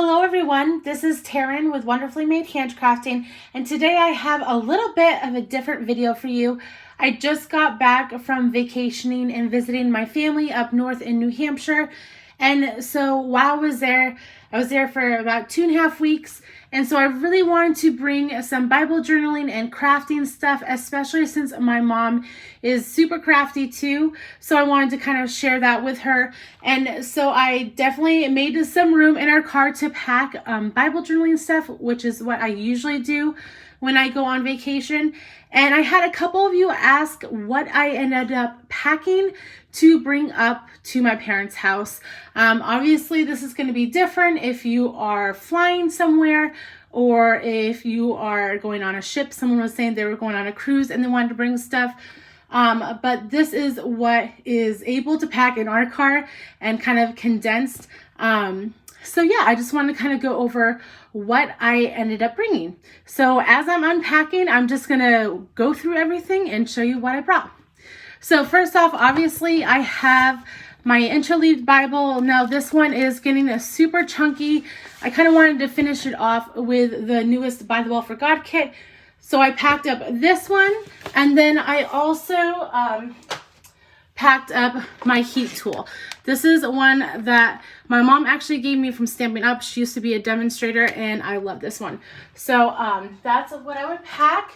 Hello everyone, this is Taryn with Wonderfully Made Handcrafting, and today I have a little bit of a different video for you. I just got back from vacationing and visiting my family up north in New Hampshire, and so while I was there for about 2.5 weeks, and so I really wanted to bring some Bible journaling and crafting stuff, especially since my mom is super crafty too. So I wanted to kind of share that with her. And so I definitely made some room in our car to pack Bible journaling stuff, which is what I usually do when I go on vacation. And I had a couple of you ask what I ended up packing to bring up to my parents' house. Obviously, this is going to be different if you are flying somewhere or if you are going on a ship. Someone was saying they were going on a cruise and they wanted to bring stuff. But this is what is able to pack in our car and kind of condensed. So yeah, I just want to kind of go over what I ended up bringing. So as I'm unpacking, I'm just going to go through everything and show you what I brought. So first off, obviously I have my interleaved Bible. Now this one is getting a super chunky. I kind of wanted to finish it off with the newest By the Well for God kit. So I packed up this one, and then I also packed up my heat tool. This is one that my mom actually gave me from Stampin' Up. She used to be a demonstrator, and I love this one. So that's what I would pack.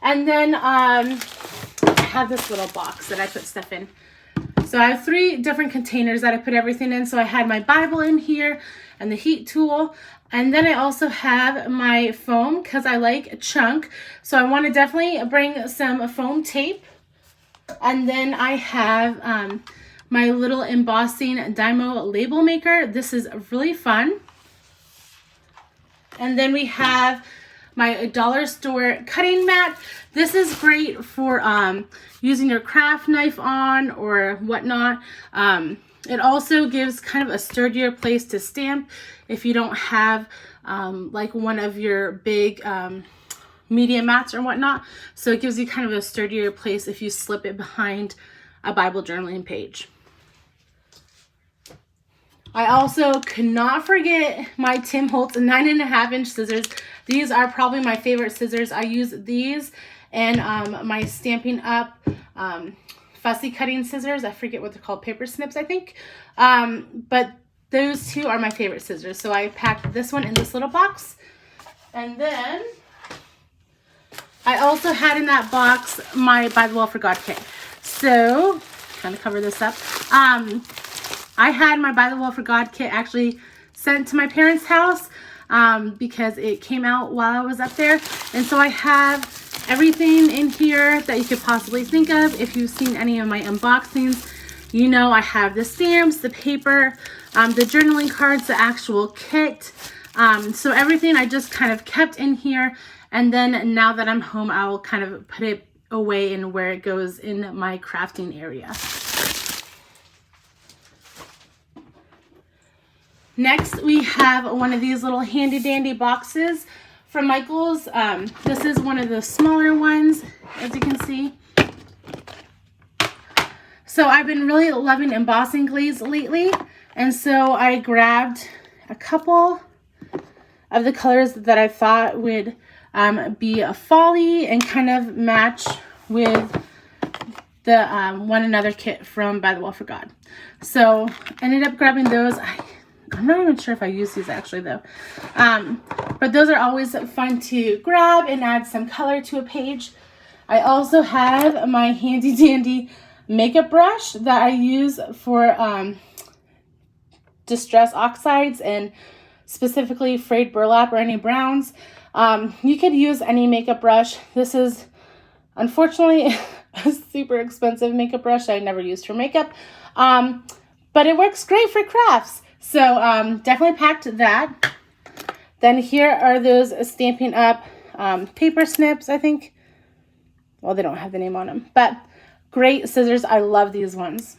And then I have this little box that I put stuff in. So I have 3 different containers that I put everything in. So I had my Bible in here and the heat tool. And then I also have my foam because I like a chunk. So I want to definitely bring some foam tape. And then I have my little embossing Dymo label maker. This is really fun. And then we have my dollar store cutting mat. This is great for using your craft knife on or whatnot. It also gives kind of a sturdier place to stamp if you don't have like one of your big media mats or whatnot. So it gives you kind of a sturdier place if you slip it behind a Bible journaling page. I also could not forget my Tim Holtz 9.5-inch scissors. These are probably my favorite scissors. I use these and my Stampin' Up fussy cutting scissors. I forget what they're called, paper snips, I think. But those 2 are my favorite scissors. So I packed this one in this little box. And then I also had in that box my By the Well for God kit. So, kind of cover this up. I had my By the Well for God kit actually sent to my parents' house because it came out while I was up there. And so I have everything in here that you could possibly think of. If you've seen any of my unboxings, you know I have the stamps, the paper, the journaling cards, the actual kit. So everything I just kind of kept in here. And then now that I'm home, I'll kind of put it away in where it goes in my crafting area. Next, we have one of these little handy dandy boxes from Michaels. This is one of the smaller ones, as you can see. So I've been really loving embossing glaze lately, and so I grabbed a couple of the colors that I thought would be a fall-y and kind of match with the One Another kit from By the Well for God. So I ended up grabbing those. I'm not even sure if I use these actually though. But those are always fun to grab and add some color to a page. I also have my handy dandy makeup brush that I use for distress oxides and specifically frayed burlap or any browns. You could use any makeup brush. This is unfortunately a super expensive makeup brush I never used for makeup. But it works great for crafts. So definitely packed that. Then here are those Stampin' Up paper snips, I think. Well, they don't have the name on them, but great scissors. I love these ones.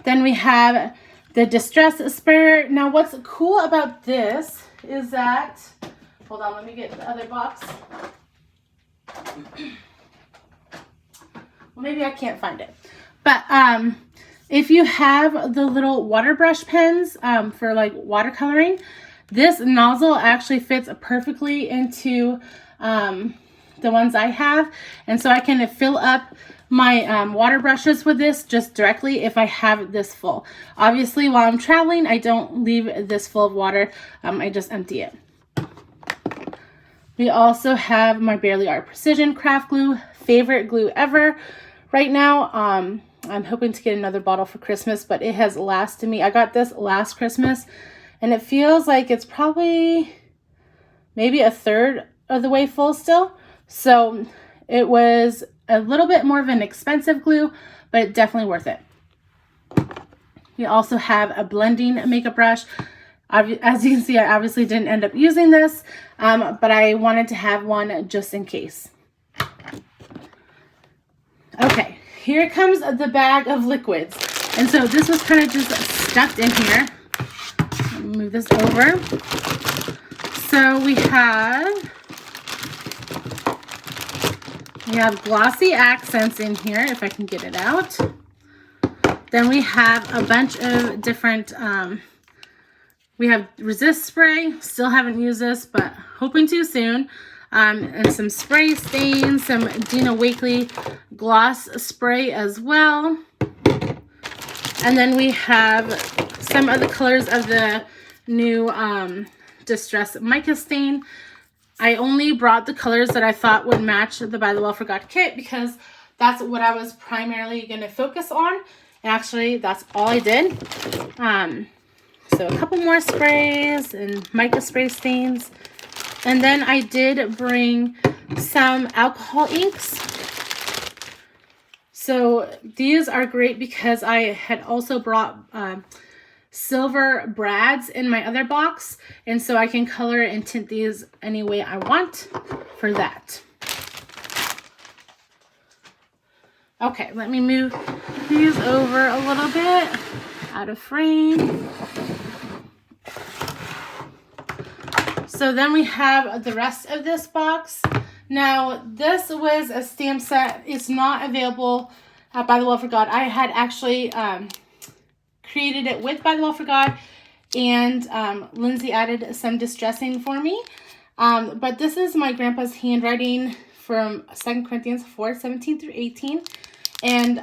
Then we have the distress sprayer. Now what's cool about this is that, hold on, let me get the other box. Well, maybe I can't find it. But If you have the little water brush pens for like watercoloring, this nozzle actually fits perfectly into the ones I have. And so I can fill up my water brushes with this just directly if I have this full. Obviously, while I'm traveling, I don't leave this full of water. I just empty it. We also have my Barely Art Precision Craft Glue, favorite glue ever. Right now, I'm hoping to get another bottle for Christmas, but it has lasted me. I got this last Christmas, and it feels like it's probably maybe a third of the way full still. So it was a little bit more of an expensive glue, but definitely worth it. We also have a blending makeup brush. As you can see, I obviously didn't end up using this, but I wanted to have one just in case. Okay, here comes the bag of liquids. And so this was kind of just stuffed in here. Let me move this over. So we have glossy accents in here, if I can get it out. Then we have a bunch of different, we have resist spray. Still haven't used this, but hoping to soon. And some spray stains, some Dina Wakley gloss spray as well. And then we have some of the colors of the new Distress Mica Stain. I only brought the colors that I thought would match the By the Well Forgot kit because that's what I was primarily going to focus on. And actually, that's all I did. So a couple more sprays and mica spray stains. And then I did bring some alcohol inks. So these are great because I had also brought silver brads in my other box, and so I can color and tint these any way I want for that. Okay, let me move these over a little bit out of frame. So then we have the rest of this box. Now this was a stamp set. It's not available at By the Well Forgot. I had actually created it with By the Well Forgot, and Lindsay added some distressing for me. But this is my grandpa's handwriting from 2 Corinthians 4:17 through 18. And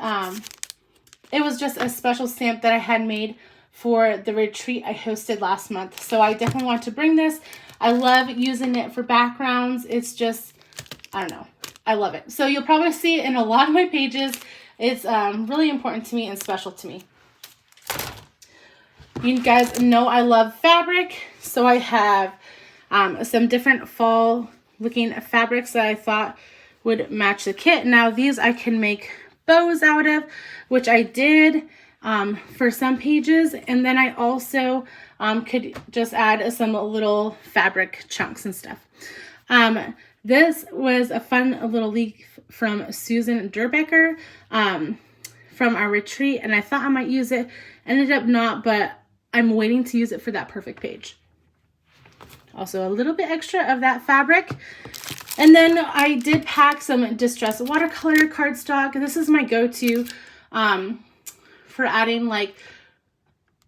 it was just a special stamp that I had made for the retreat I hosted last month. So I definitely want to bring this. I love using it for backgrounds. It's just, I don't know, I love it. So you'll probably see it in a lot of my pages. It's really important to me and special to me. You guys know I love fabric, so I have some different fall looking fabrics that I thought would match the kit. Now these I can make bows out of, which I did for some pages, and then I also could just add some little fabric chunks and stuff. This was a fun little leaf from Susan Durbecker from our retreat, and I thought I might use it. Ended up not, but I'm waiting to use it for that perfect page. Also a little bit extra of that fabric. And then I did pack some Distress Watercolor cardstock. This is my go-to for adding like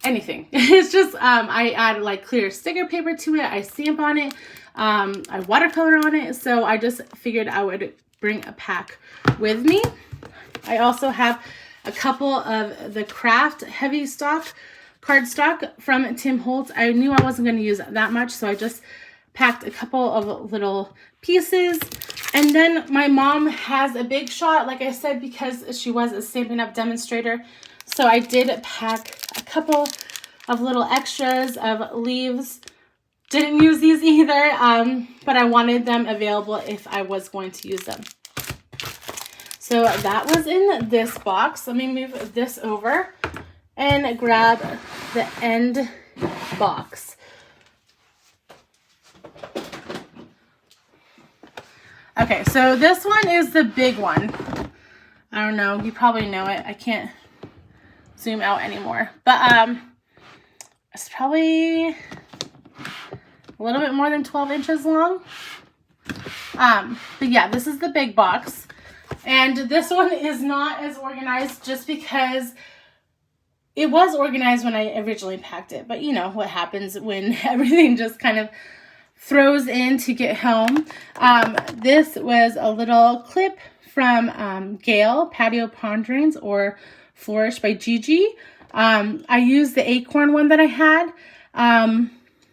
anything. It's just, I add like clear sticker paper to it. I stamp on it. I watercolor on it. So I just figured I would bring a pack with me. I also have a couple of the Craft Heavy Stock cardstock from Tim Holtz. I knew I wasn't going to use that much, so I just packed a couple of little pieces. And then my mom has a big shot, like I said, because she was a Stampin' Up! Demonstrator. So I did pack a couple of little extras of leaves. Didn't use these either, but I wanted them available if I was going to use them. So that was in this box. Let me move this over and grab the end box. Okay, so this one is the big one. I don't know, you probably know it. I can't zoom out anymore. But it's probably a little bit more than 12 inches long. But yeah, this is the big box. And this one is not as organized just because it was organized when I originally packed it, but you know what happens when everything just kind of throws in to get home. This was a little clip from Gale, Patio Ponderings, or Flourish by Gigi. I used the acorn one that I had.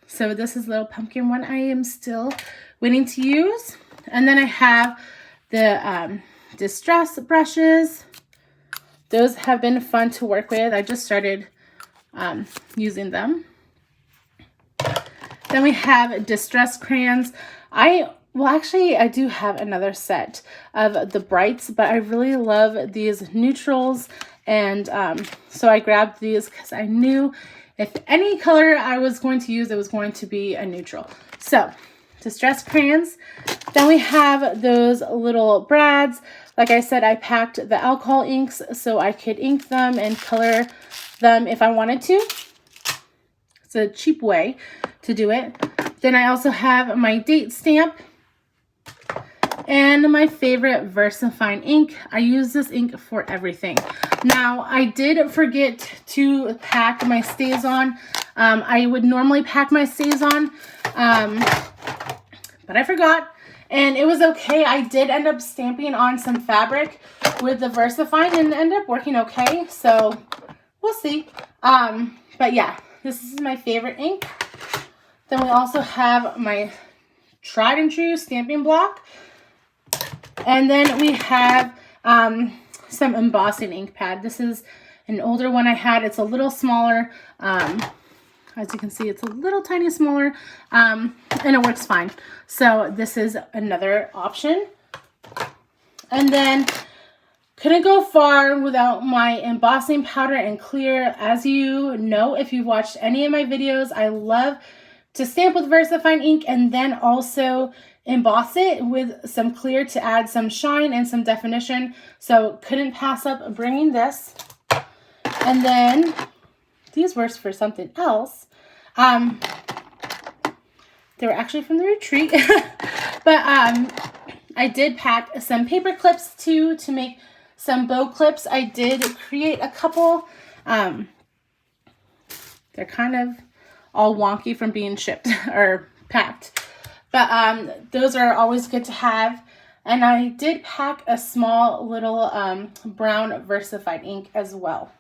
So this is a little pumpkin one I am still waiting to use. And then I have the distress brushes. Those have been fun to work with. I just started using them. Then we have distress crayons. Actually, I do have another set of the brights, but I really love these neutrals. And so I grabbed these because I knew if any color I was going to use, it was going to be a neutral. So, distress crayons. Then we have those little brads. Like I said, I packed the alcohol inks so I could ink them and color them if I wanted to. It's a cheap way to do it. Then I also have my date stamp and my favorite VersaFine ink. I use this ink for everything. Now, I did forget to pack my StazOn. I would normally pack my StazOn, but I forgot. And it was okay. I did end up stamping on some fabric with the VersaFine and ended up working okay. So, we'll see. But yeah, this is my favorite ink. Then we also have my tried and true stamping block. And then we have some embossing ink pad. This is an older one I had. It's a little smaller. As you can see, it's a little tiny smaller, and it works fine. So this is another option. And then couldn't go far without my embossing powder and clear. As you know, if you've watched any of my videos, I love to stamp with VersaFine ink and then also emboss it with some clear to add some shine and some definition. So couldn't pass up bringing this. And then these were for something else. They were actually from the retreat. But I did pack some paper clips too to make some bow clips. I did create a couple. They're kind of all wonky from being shipped or packed. But those are always good to have. And I did pack a small little brown VersaFine ink as well.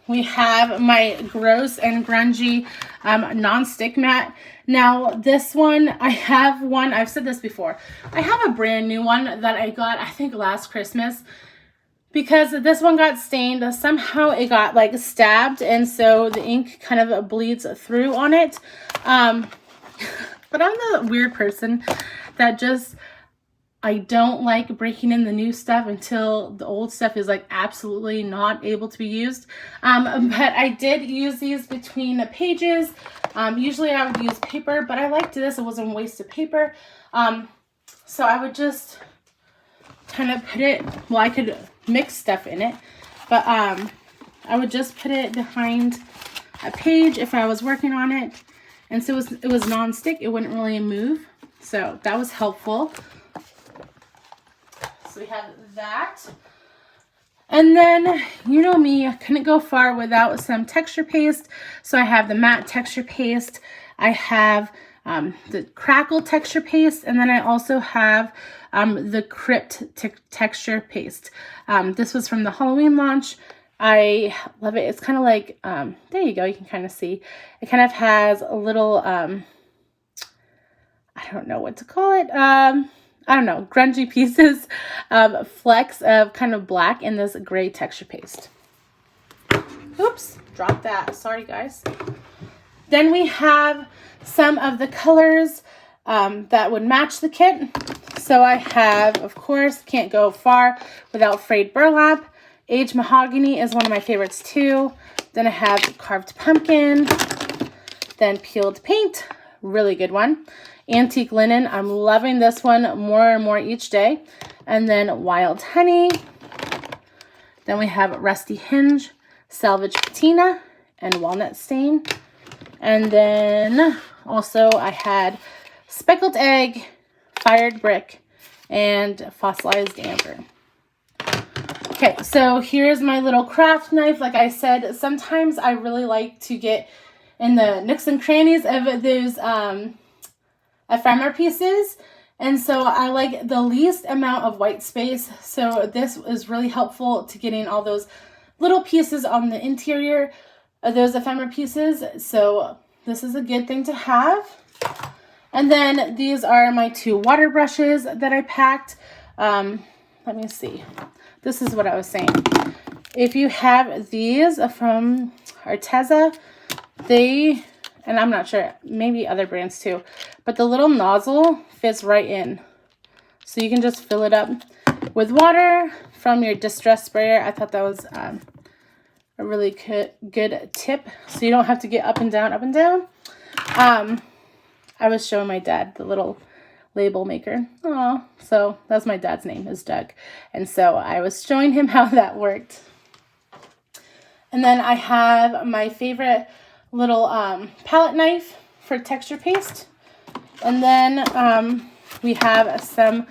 We have my gross and grungy non-stick mat. Now this one, I have one, I've said this before. I have a brand new one that I got, I think last Christmas. Because this one got stained, somehow it got like stabbed. And so the ink kind of bleeds through on it. But I'm the weird person that just, I don't like breaking in the new stuff until the old stuff is like absolutely not able to be used. But I did use these between the pages. Usually I would use paper, but I liked this. It wasn't a waste of paper. So I would just kind of put it, well, I could mix stuff in it, but I would just put it behind a page if I was working on it. And so it was non-stick. It wouldn't really move. So that was helpful. So we have that. And then, you know me, I couldn't go far without some texture paste. So I have the matte texture paste. I have the crackle texture paste. And then I also have the crypt texture paste. This was from the Halloween launch. I love it. It's kind of like, there you go. You can kind of see. It kind of has a little, I don't know what to call it. I don't know, grungy pieces, flecks of kind of black in this gray texture paste. Oops, dropped that. Sorry, guys. Then we have some of the colors that would match the kit. So I have, of course, can't go far without frayed burlap. Aged mahogany is one of my favorites too. Then I have carved pumpkin. Then peeled paint, really good one. Antique linen, I'm loving this one more and more each day. And then wild honey. Then we have rusty hinge, salvage patina, and walnut stain. And then also I had speckled egg, fired brick, and fossilized amber. Okay, so here's my little craft knife. Like I said, sometimes I really like to get in the nooks and crannies of those ephemera pieces. And so I like the least amount of white space. So this is really helpful to getting all those little pieces on the interior of those ephemera pieces. So this is a good thing to have. And then these are my 2 water brushes that I packed. Let me see. This is what I was saying. If you have these from Arteza, and I'm not sure, maybe other brands too, but the little nozzle fits right in. So you can just fill it up with water from your distress sprayer. I thought that was a really good tip. So you don't have to get up and down, up and down. I was showing my dad the little label maker. Oh, so that's my dad's name, is Doug. And so I was showing him how that worked. And then I have my favorite little palette knife for texture paste. And then we have some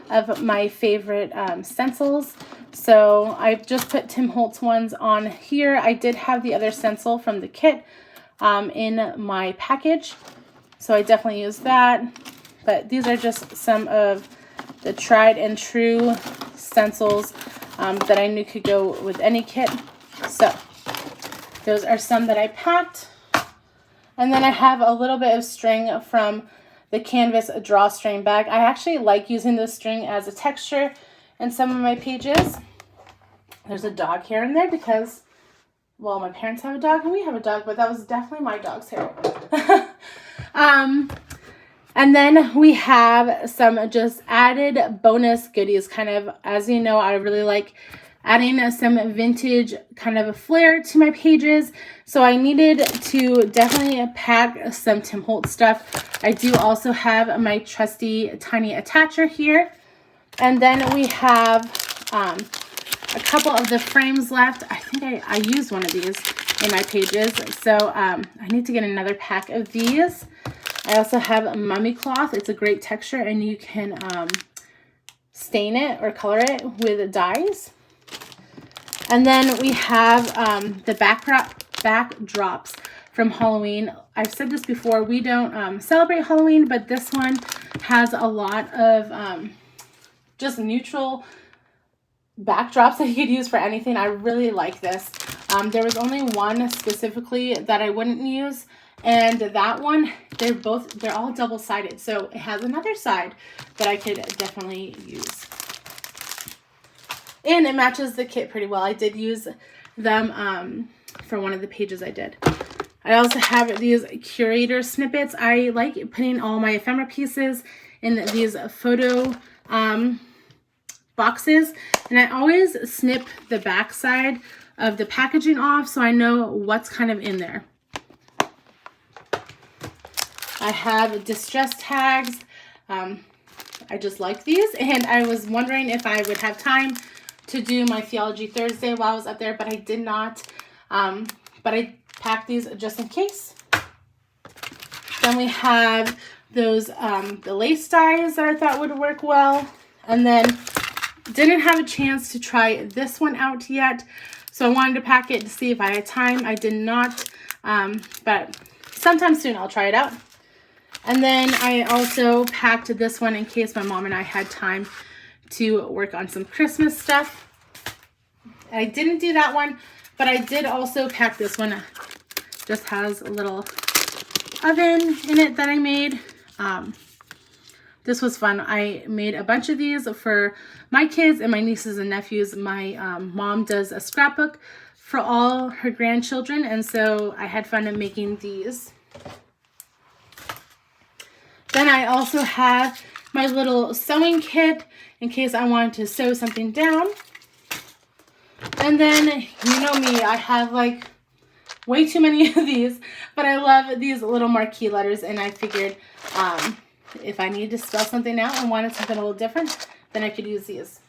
of my favorite stencils. So I've just put Tim Holtz ones on here. I did have the other stencil from the kit in my package. So I definitely use that. But these are just some of the tried and true stencils that I knew could go with any kit. So those are some that I packed. And then I have a little bit of string from the Canvas drawstring bag. I actually like using this string as a texture in some of my pages. There's a dog hair in there because, well, my parents have a dog and we have a dog, but that was definitely my dog's hair. And then we have some just added bonus goodies. Kind of, as you know, I really like adding some vintage kind of a flair to my pages. So I needed to definitely pack some Tim Holtz stuff. I do also have my trusty tiny attacher here. And then we have a couple of the frames left. I think I used one of these in my pages. So I need to get another pack of these. I also have mummy cloth. It's a great texture and you can stain it or color it with dyes. And then we have the backdrops from Halloween. I've said this before, we don't celebrate Halloween, but this one has a lot of just neutral backdrops that you could use for anything. I really like this. There was only one specifically that I wouldn't use. And that one, they're all double-sided. So it has another side that I could definitely use. And it matches the kit pretty well. I did use them for one of the pages I did. I also have these curator snippets. I like putting all my ephemera pieces in these photo boxes. And I always snip the back side of the packaging off so I know what's kind of in there. I have distress tags. I just like these, and I was wondering if I would have time to do my Theology Thursday while I was up there, but I did not. But I packed these just in case. Then we have those the lace dies that I thought would work well, and then didn't have a chance to try this one out yet, so I wanted to pack it to see if I had time. I did not, but sometime soon I'll try it out. And then I also packed this one in case my mom and I had time to work on some Christmas stuff. I didn't do that one, but I did also pack this one. It just has a little oven in it that I made. This was fun. I made a bunch of these for my kids and my nieces and nephews. My mom does a scrapbook for all her grandchildren, and so I had fun in making these. Then I also have my little sewing kit in case I wanted to sew something down. And then, you know me, I have like way too many of these, but I love these little marquee letters, and I figured if I needed to spell something out and wanted something a little different, then I could use these.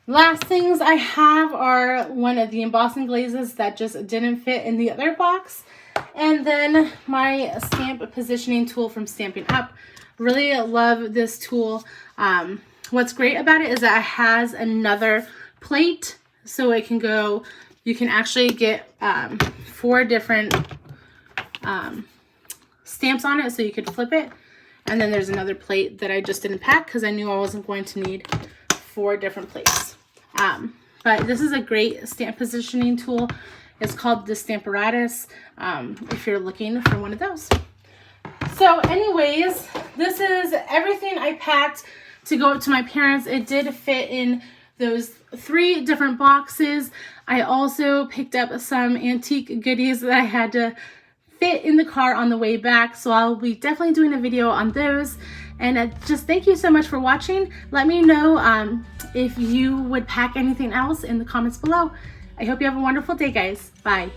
Last things I have are one of the embossing glazes that just didn't fit in the other box. And then my stamp positioning tool from Stampin' Up. Really love this tool. What's great about it is that it has another plate, so it can go, you can actually get 4 different stamps on it, so you could flip it. And then there's another plate that I just didn't pack because I knew I wasn't going to need 4 different plates. But this is a great stamp positioning tool. It's called the Stamparatus, if you're looking for one of those. So anyways, this is everything I packed to go up to my parents. It did fit in those 3 different boxes. I also picked up some antique goodies that I had to fit in the car on the way back, so I'll be definitely doing a video on those. And just thank you so much for watching. Let me know if you would pack anything else in the comments below. I hope you have a wonderful day, guys. Bye.